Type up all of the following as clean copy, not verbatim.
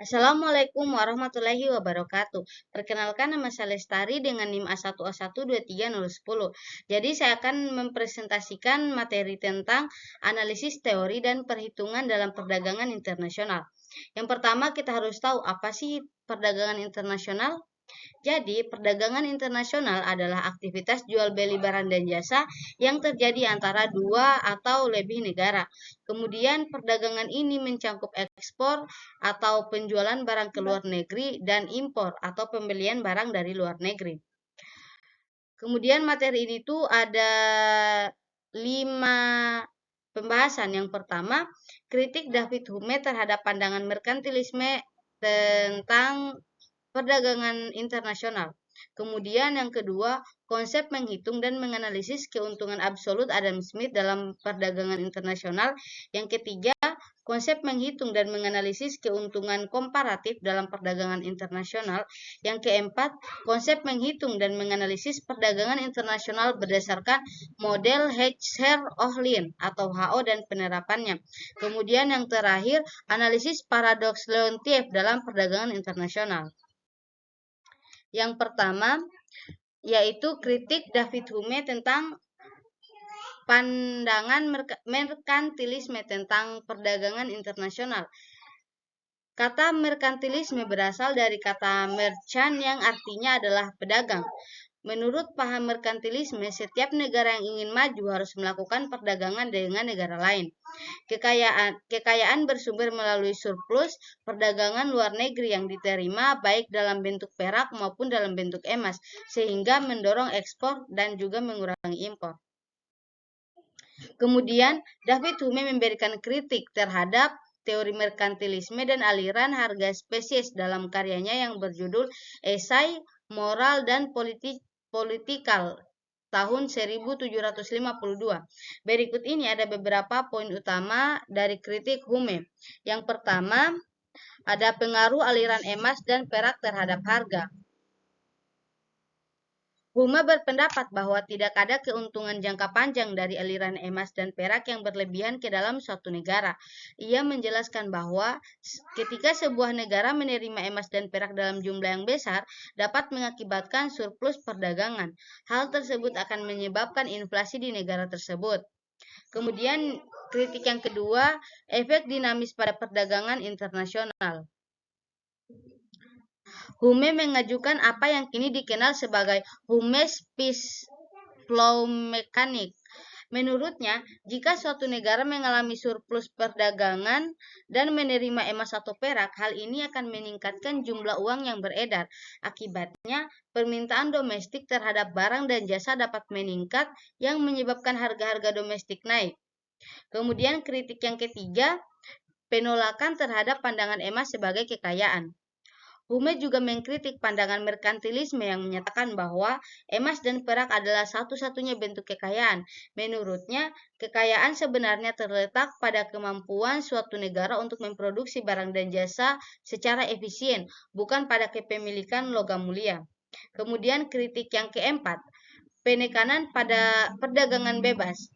Assalamualaikum warahmatullahi wabarakatuh. Perkenalkan, nama saya Lestari dengan NIM A1A1230010. Jadi saya akan mempresentasikan materi tentang analisis teori dan perhitungan dalam perdagangan internasional. Yang pertama, kita harus tahu apa sih perdagangan internasional. Jadi, perdagangan internasional adalah aktivitas jual beli barang dan jasa yang terjadi antara dua atau lebih negara. Kemudian, perdagangan ini mencakup ekspor atau penjualan barang ke luar negeri dan impor atau pembelian barang dari luar negeri. Kemudian materi ini tuh ada 5 pembahasan. Yang pertama, kritik David Hume terhadap pandangan merkantilisme tentang perdagangan internasional. Kemudian yang kedua, konsep menghitung dan menganalisis keuntungan absolut Adam Smith dalam perdagangan internasional. Yang ketiga, konsep menghitung dan menganalisis keuntungan komparatif dalam perdagangan internasional. Yang keempat, konsep menghitung dan menganalisis perdagangan internasional berdasarkan model Heckscher-Ohlin atau HO dan penerapannya. Kemudian yang terakhir, analisis paradoks Leontief dalam perdagangan internasional. Yang pertama, yaitu kritik David Hume tentang pandangan merkantilisme tentang perdagangan internasional. Kata merkantilisme berasal dari kata merchant yang artinya adalah pedagang. Menurut paham merkantilisme, setiap negara yang ingin maju harus melakukan perdagangan dengan negara lain. Kekayaan bersumber melalui surplus perdagangan luar negeri yang diterima baik dalam bentuk perak maupun dalam bentuk emas, sehingga mendorong ekspor dan juga mengurangi impor. Kemudian, David Hume memberikan kritik terhadap teori merkantilisme dan aliran harga spesies dalam karyanya yang berjudul Esai Moral dan Politikal tahun 1752. Berikut ini ada beberapa poin utama dari kritik Hume. Yang pertama, ada pengaruh aliran emas dan perak terhadap harga. Hume berpendapat bahwa tidak ada keuntungan jangka panjang dari aliran emas dan perak yang berlebihan ke dalam suatu negara. Ia menjelaskan bahwa ketika sebuah negara menerima emas dan perak dalam jumlah yang besar, dapat mengakibatkan surplus perdagangan. Hal tersebut akan menyebabkan inflasi di negara tersebut. Kemudian kritik yang kedua, efek dinamis pada perdagangan internasional. Hume mengajukan apa yang kini dikenal sebagai Hume's Peace Flow Mechanic. Menurutnya, jika suatu negara mengalami surplus perdagangan dan menerima emas atau perak, hal ini akan meningkatkan jumlah uang yang beredar. Akibatnya, permintaan domestik terhadap barang dan jasa dapat meningkat yang menyebabkan harga-harga domestik naik. Kemudian kritik yang ketiga, penolakan terhadap pandangan emas sebagai kekayaan. Hume juga mengkritik pandangan merkantilisme yang menyatakan bahwa emas dan perak adalah satu-satunya bentuk kekayaan. Menurutnya, kekayaan sebenarnya terletak pada kemampuan suatu negara untuk memproduksi barang dan jasa secara efisien, bukan pada kepemilikan logam mulia. Kemudian kritik yang keempat, penekanan pada perdagangan bebas.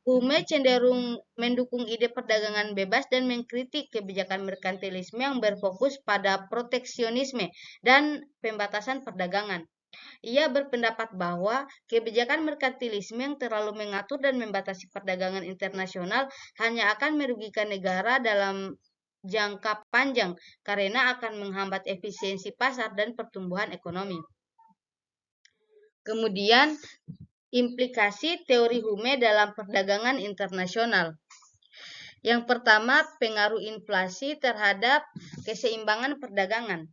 Hume cenderung mendukung ide perdagangan bebas dan mengkritik kebijakan merkantilisme yang berfokus pada proteksionisme dan pembatasan perdagangan. Ia berpendapat bahwa kebijakan merkantilisme yang terlalu mengatur dan membatasi perdagangan internasional hanya akan merugikan negara dalam jangka panjang karena akan menghambat efisiensi pasar dan pertumbuhan ekonomi. Kemudian, implikasi teori Hume dalam perdagangan internasional. Yang pertama, pengaruh inflasi terhadap keseimbangan perdagangan.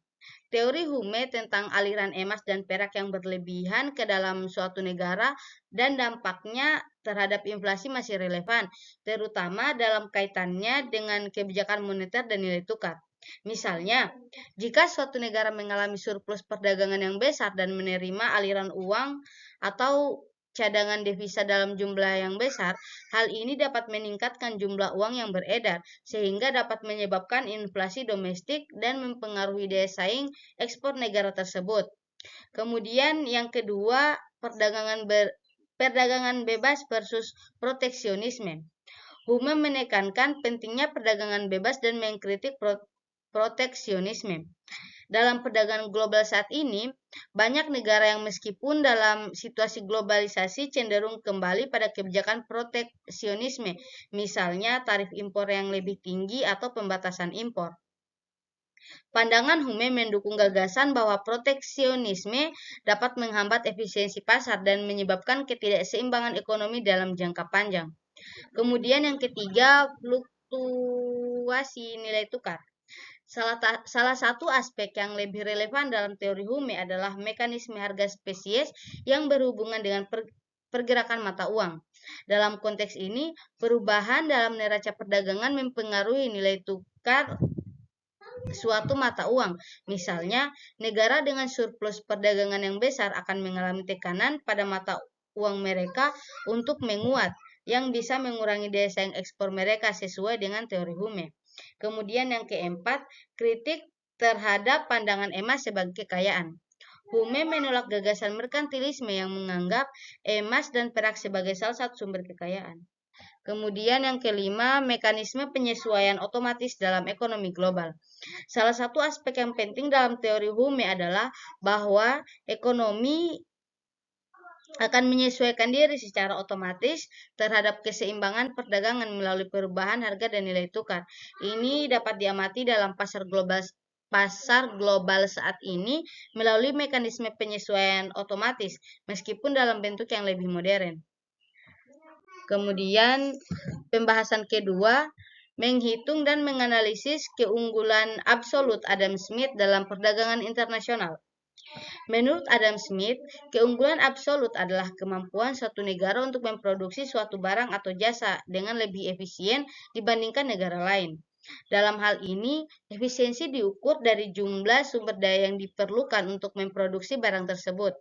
Teori Hume tentang aliran emas dan perak yang berlebihan ke dalam suatu negara dan dampaknya terhadap inflasi masih relevan, terutama dalam kaitannya dengan kebijakan moneter dan nilai tukar. Misalnya, jika suatu negara mengalami surplus perdagangan yang besar dan menerima aliran uang atau cadangan devisa dalam jumlah yang besar, hal ini dapat meningkatkan jumlah uang yang beredar, sehingga dapat menyebabkan inflasi domestik dan mempengaruhi daya saing ekspor negara tersebut. Kemudian yang kedua, perdagangan bebas versus proteksionisme. Hume menekankan pentingnya perdagangan bebas dan mengkritik proteksionisme. Dalam perdagangan global saat ini, banyak negara yang meskipun dalam situasi globalisasi cenderung kembali pada kebijakan proteksionisme, misalnya tarif impor yang lebih tinggi atau pembatasan impor. Pandangan Hume mendukung gagasan bahwa proteksionisme dapat menghambat efisiensi pasar dan menyebabkan ketidakseimbangan ekonomi dalam jangka panjang. Kemudian yang ketiga, fluktuasi nilai tukar. Salah satu aspek yang lebih relevan dalam teori Hume adalah mekanisme harga spesies yang berhubungan dengan pergerakan mata uang. Dalam konteks ini, perubahan dalam neraca perdagangan mempengaruhi nilai tukar suatu mata uang. Misalnya, negara dengan surplus perdagangan yang besar akan mengalami tekanan pada mata uang mereka untuk menguat, yang bisa mengurangi daya saing ekspor mereka sesuai dengan teori Hume. Kemudian yang keempat, kritik terhadap pandangan emas sebagai kekayaan. Hume menolak gagasan merkantilisme yang menganggap emas dan perak sebagai salah satu sumber kekayaan. Kemudian yang kelima, mekanisme penyesuaian otomatis dalam ekonomi global. Salah satu aspek yang penting dalam teori Hume adalah bahwa ekonomi akan menyesuaikan diri secara otomatis terhadap keseimbangan perdagangan melalui perubahan harga dan nilai tukar. Ini dapat diamati dalam pasar global saat ini melalui mekanisme penyesuaian otomatis, meskipun dalam bentuk yang lebih modern. Kemudian pembahasan kedua, menghitung dan menganalisis keunggulan absolut Adam Smith dalam perdagangan internasional. Menurut Adam Smith, keunggulan absolut adalah kemampuan suatu negara untuk memproduksi suatu barang atau jasa dengan lebih efisien dibandingkan negara lain. Dalam hal ini, efisiensi diukur dari jumlah sumber daya yang diperlukan untuk memproduksi barang tersebut.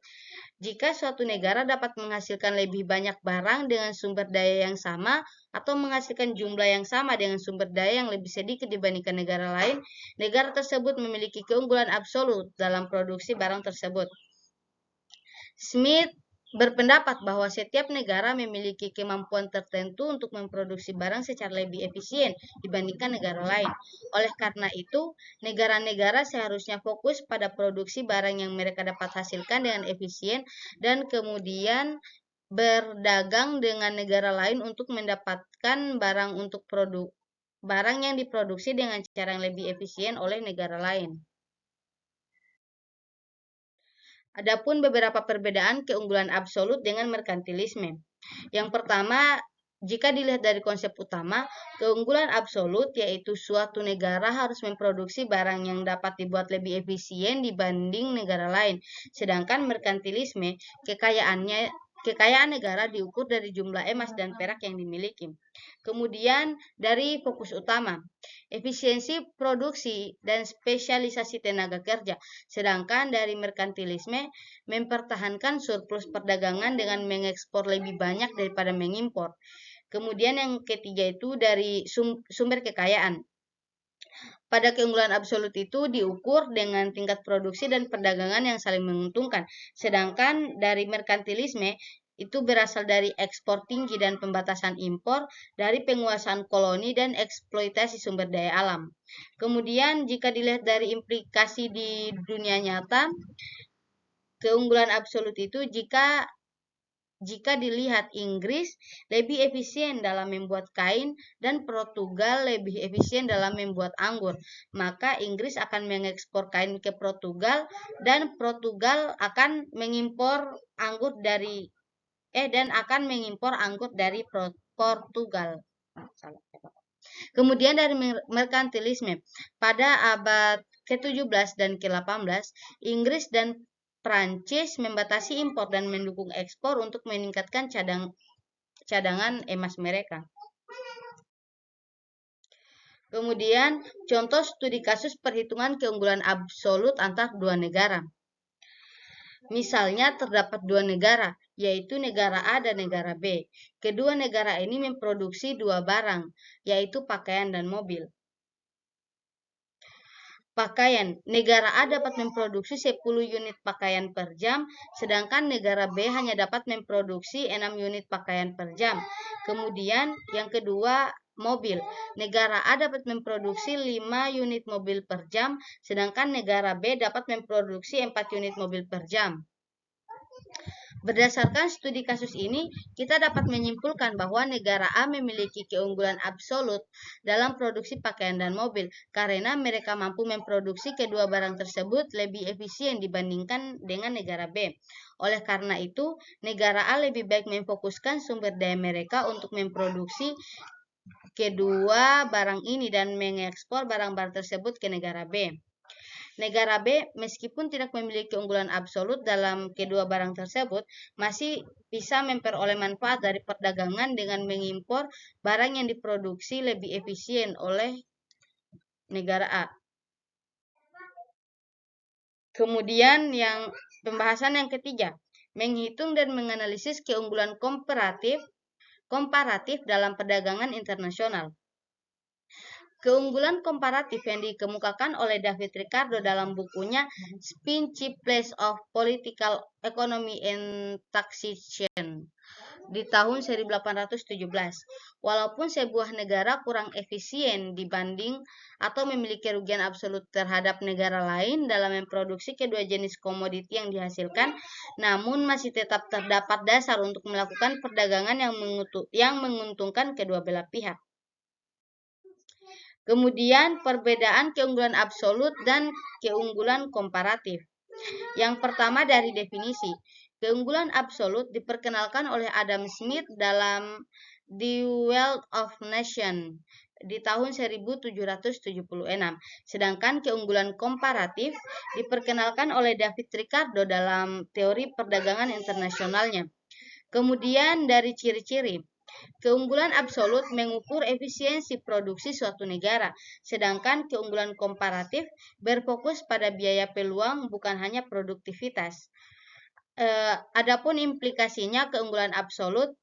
Jika suatu negara dapat menghasilkan lebih banyak barang dengan sumber daya yang sama atau menghasilkan jumlah yang sama dengan sumber daya yang lebih sedikit dibandingkan negara lain, negara tersebut memiliki keunggulan absolut dalam produksi barang tersebut. Smith berpendapat bahwa setiap negara memiliki kemampuan tertentu untuk memproduksi barang secara lebih efisien dibandingkan negara lain. Oleh karena itu, negara-negara seharusnya fokus pada produksi barang yang mereka dapat hasilkan dengan efisien dan kemudian berdagang dengan negara lain untuk mendapatkan barang yang diproduksi dengan cara yang lebih efisien oleh negara lain. Adapun beberapa perbedaan keunggulan absolut dengan merkantilisme. Yang pertama, jika dilihat dari konsep utama, keunggulan absolut yaitu suatu negara harus memproduksi barang yang dapat dibuat lebih efisien dibanding negara lain. Sedangkan merkantilisme, kekayaan negara diukur dari jumlah emas dan perak yang dimiliki. Kemudian dari fokus utama, efisiensi produksi dan spesialisasi tenaga kerja. Sedangkan dari merkantilisme, mempertahankan surplus perdagangan dengan mengekspor lebih banyak daripada mengimpor. Kemudian yang ketiga itu dari sumber kekayaan. Pada keunggulan absolut itu diukur dengan tingkat produksi dan perdagangan yang saling menguntungkan. Sedangkan dari merkantilisme itu berasal dari ekspor tinggi dan pembatasan impor, dari penguasaan koloni dan eksploitasi sumber daya alam. Kemudian jika dilihat dari implikasi di dunia nyata, keunggulan absolut itu jika dilihat Inggris lebih efisien dalam membuat kain dan Portugal lebih efisien dalam membuat anggur, maka Inggris akan mengekspor kain ke Portugal dan Portugal akan mengimpor anggur dari Portugal. Kemudian dari merkantilisme, pada abad ke-17 dan ke-18, Inggris dan Prancis membatasi impor dan mendukung ekspor untuk meningkatkan cadangan emas mereka. Kemudian, contoh studi kasus perhitungan keunggulan absolut antar dua negara. Misalnya terdapat dua negara, yaitu negara A dan negara B. Kedua negara ini memproduksi dua barang, yaitu pakaian dan mobil. Pakaian, negara A dapat memproduksi 10 unit pakaian per jam, sedangkan negara B hanya dapat memproduksi 6 unit pakaian per jam. Kemudian yang kedua mobil. Negara A dapat memproduksi 5 unit mobil per jam, sedangkan negara B dapat memproduksi 4 unit mobil per jam. Berdasarkan studi kasus ini, kita dapat menyimpulkan bahwa negara A memiliki keunggulan absolut dalam produksi pakaian dan mobil, karena mereka mampu memproduksi kedua barang tersebut lebih efisien dibandingkan dengan negara B. Oleh karena itu, negara A lebih baik memfokuskan sumber daya mereka untuk memproduksi kedua barang ini dan mengekspor barang-barang tersebut ke negara B. Negara B, meskipun tidak memiliki keunggulan absolut dalam kedua barang tersebut, masih bisa memperoleh manfaat dari perdagangan dengan mengimpor barang yang diproduksi lebih efisien oleh negara A. Kemudian pembahasan yang ketiga, menghitung dan menganalisis keunggulan komparatif dalam perdagangan internasional. Keunggulan komparatif yang dikemukakan oleh David Ricardo dalam bukunya Spin Cheap Place of Political Economy and Taxation di tahun 1817. Walaupun sebuah negara kurang efisien dibanding atau memiliki kerugian absolut terhadap negara lain dalam memproduksi kedua jenis komoditi yang dihasilkan, namun masih tetap terdapat dasar untuk melakukan perdagangan yang menguntungkan kedua belah pihak. Kemudian perbedaan keunggulan absolut dan keunggulan komparatif. Yang pertama dari definisi. Keunggulan absolut diperkenalkan oleh Adam Smith dalam The Wealth of Nations di tahun 1776. Sedangkan keunggulan komparatif diperkenalkan oleh David Ricardo dalam teori perdagangan internasionalnya. Kemudian dari ciri-ciri. Keunggulan absolut mengukur efisiensi produksi suatu negara, sedangkan keunggulan komparatif berfokus pada biaya peluang bukan hanya produktivitas. Adapun implikasinya keunggulan absolut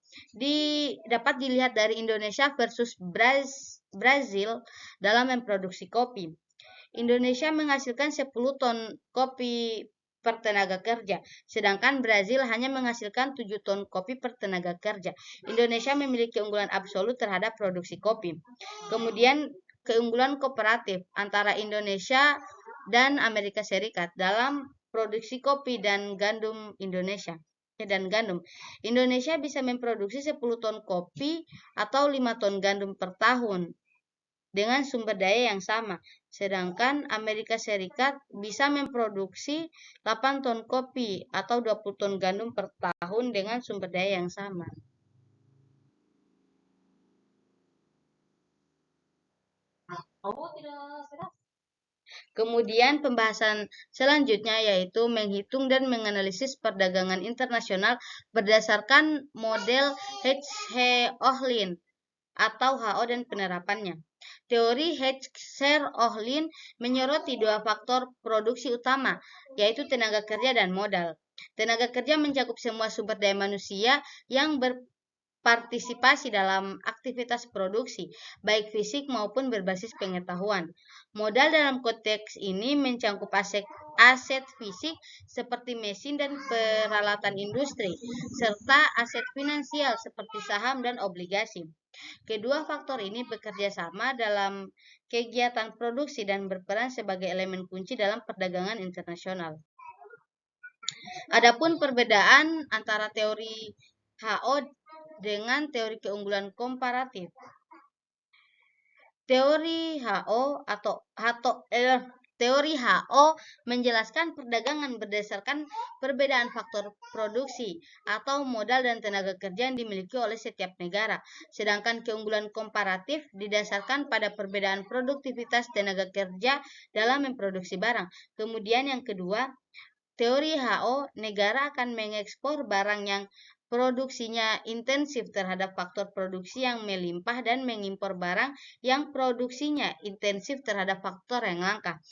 dapat dilihat dari Indonesia versus Brazil dalam memproduksi kopi. Indonesia menghasilkan 10 ton kopi per tenaga kerja, sedangkan Brazil hanya menghasilkan 7 ton kopi per tenaga kerja. Indonesia memiliki keunggulan absolut terhadap produksi kopi. Kemudian keunggulan kooperatif antara Indonesia dan Amerika Serikat dalam produksi kopi dan gandum Indonesia. Indonesia bisa memproduksi 10 ton kopi atau 5 ton gandum per tahun dengan sumber daya yang sama, sedangkan Amerika Serikat bisa memproduksi 8 ton kopi atau 20 ton gandum per tahun dengan sumber daya yang sama. Kemudian pembahasan selanjutnya yaitu menghitung dan menganalisis perdagangan internasional berdasarkan model Hertz-Ohlin atau HO dan penerapannya. Teori Hertz-Ohlin menyoroti dua faktor produksi utama, yaitu tenaga kerja dan modal. Tenaga kerja mencakup semua sumber daya manusia yang berpartisipasi dalam aktivitas produksi, baik fisik maupun berbasis pengetahuan. Modal dalam konteks ini mencakup aset fisik seperti mesin dan peralatan industri, serta aset finansial seperti saham dan obligasi. Kedua faktor ini bekerja sama dalam kegiatan produksi dan berperan sebagai elemen kunci dalam perdagangan internasional. Adapun perbedaan antara teori HO dengan teori keunggulan komparatif. Teori HO menjelaskan perdagangan berdasarkan perbedaan faktor produksi atau modal dan tenaga kerja yang dimiliki oleh setiap negara. Sedangkan keunggulan komparatif didasarkan pada perbedaan produktivitas tenaga kerja dalam memproduksi barang. Kemudian yang kedua, teori HO, negara akan mengekspor barang yang produksinya intensif terhadap faktor produksi yang melimpah dan mengimpor barang yang produksinya intensif terhadap faktor yang langka.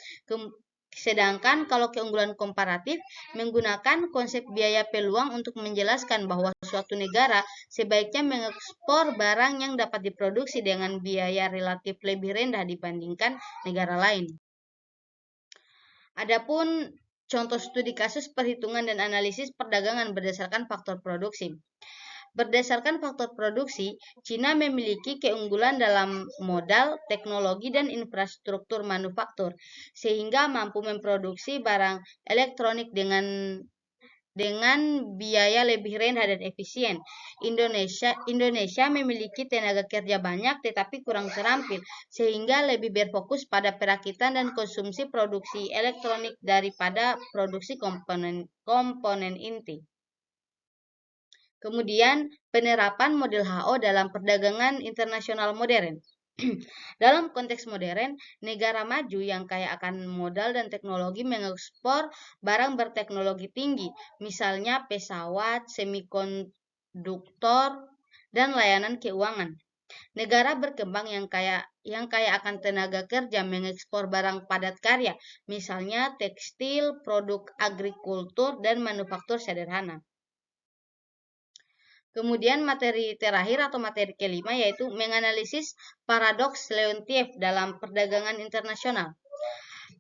Sedangkan kalau keunggulan komparatif menggunakan konsep biaya peluang untuk menjelaskan bahwa suatu negara sebaiknya mengekspor barang yang dapat diproduksi dengan biaya relatif lebih rendah dibandingkan negara lain. Adapun contoh studi kasus perhitungan dan analisis perdagangan berdasarkan faktor produksi. Berdasarkan faktor produksi, Cina memiliki keunggulan dalam modal, teknologi, dan infrastruktur manufaktur, sehingga mampu memproduksi barang elektronik dengan biaya lebih rendah dan efisien. Indonesia memiliki tenaga kerja banyak tetapi kurang terampil, sehingga lebih berfokus pada perakitan dan konsumsi produksi elektronik daripada produksi komponen inti. Kemudian, penerapan model HO dalam perdagangan internasional modern. Dalam konteks modern, negara maju yang kaya akan modal dan teknologi mengekspor barang berteknologi tinggi, misalnya pesawat, semikonduktor, dan layanan keuangan. Negara berkembang yang kaya akan tenaga kerja mengekspor barang padat karya, misalnya tekstil, produk agrikultur, dan manufaktur sederhana. Kemudian materi terakhir atau materi kelima yaitu menganalisis paradoks Leontief dalam perdagangan internasional.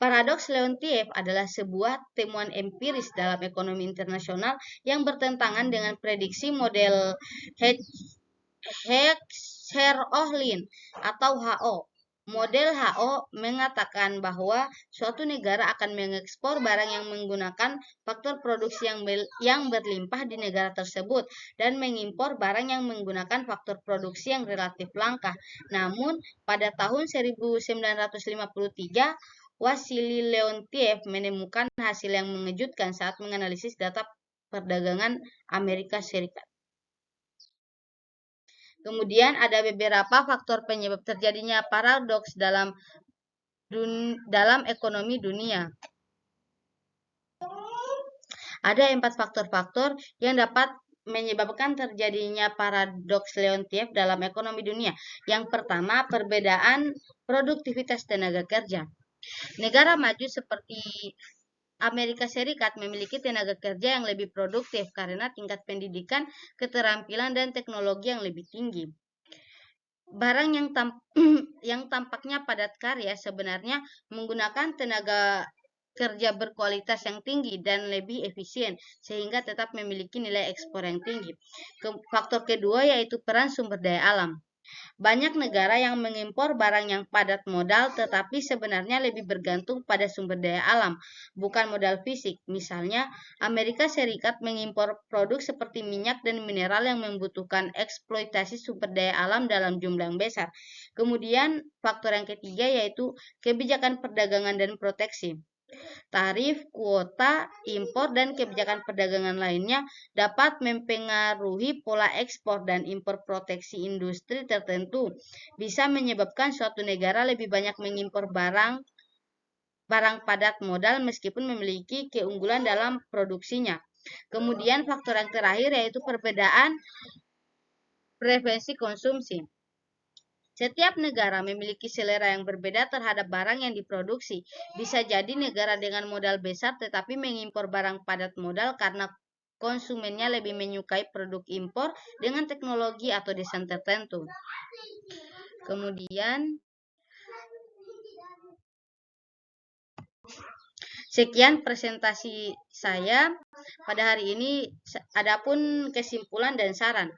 Paradoks Leontief adalah sebuah temuan empiris dalam ekonomi internasional yang bertentangan dengan prediksi model Heck-Sher-Ohlin atau HO. Model HO mengatakan bahwa suatu negara akan mengekspor barang yang menggunakan faktor produksi yang berlimpah di negara tersebut dan mengimpor barang yang menggunakan faktor produksi yang relatif langka. Namun, pada tahun 1953, Wassily Leontief menemukan hasil yang mengejutkan saat menganalisis data perdagangan Amerika Serikat. Kemudian ada beberapa faktor penyebab terjadinya paradoks dalam ekonomi dunia. Ada 4 faktor-faktor yang dapat menyebabkan terjadinya paradoks Leontief dalam ekonomi dunia. Yang pertama, perbedaan produktivitas tenaga kerja. Negara maju seperti Amerika Serikat memiliki tenaga kerja yang lebih produktif karena tingkat pendidikan, keterampilan, dan teknologi yang lebih tinggi. Barang yang tampaknya padat karya sebenarnya menggunakan tenaga kerja berkualitas yang tinggi dan lebih efisien, sehingga tetap memiliki nilai ekspor yang tinggi. Faktor kedua yaitu peran sumber daya alam. Banyak negara yang mengimpor barang yang padat modal tetapi sebenarnya lebih bergantung pada sumber daya alam, bukan modal fisik. Misalnya, Amerika Serikat mengimpor produk seperti minyak dan mineral yang membutuhkan eksploitasi sumber daya alam dalam jumlah yang besar. Kemudian, faktor yang ketiga yaitu kebijakan perdagangan dan proteksi. Tarif, kuota, impor, dan kebijakan perdagangan lainnya dapat mempengaruhi pola ekspor dan impor proteksi industri tertentu. Bisa menyebabkan suatu negara lebih banyak mengimpor barang padat modal meskipun memiliki keunggulan dalam produksinya. Kemudian faktor yang terakhir yaitu perbedaan preferensi konsumsi. Setiap negara memiliki selera yang berbeda terhadap barang yang diproduksi. Bisa jadi negara dengan modal besar tetapi mengimpor barang padat modal karena konsumennya lebih menyukai produk impor dengan teknologi atau desain tertentu. Kemudian, sekian presentasi saya pada hari ini. Adapun kesimpulan dan saran.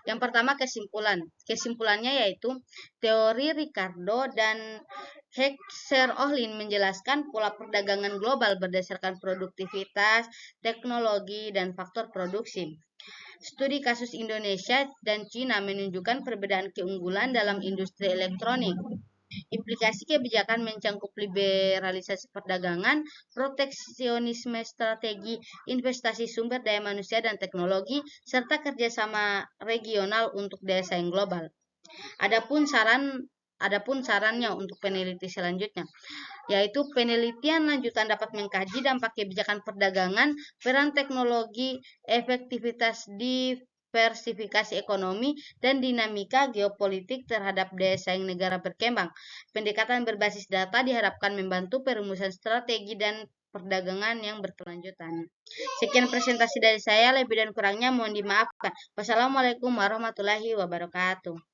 Yang pertama kesimpulannya yaitu teori Ricardo dan Heck-Sher-Ohlin menjelaskan pola perdagangan global berdasarkan produktivitas, teknologi, dan faktor produksi. Studi kasus Indonesia dan Cina menunjukkan perbedaan keunggulan dalam industri elektronik. Implikasi kebijakan mencangkup liberalisasi perdagangan, proteksionisme strategi, investasi sumber daya manusia dan teknologi, serta kerjasama regional untuk daya saing global. Adapun sarannya untuk peneliti selanjutnya, yaitu penelitian lanjutan dapat mengkaji dampak kebijakan perdagangan, peran teknologi, efektivitas diversifikasi ekonomi, dan dinamika geopolitik terhadap daya saing negara berkembang. Pendekatan berbasis data diharapkan membantu perumusan strategi dan perdagangan yang berkelanjutan. Sekian presentasi dari saya, lebih dan kurangnya mohon dimaafkan. Wassalamualaikum warahmatullahi wabarakatuh.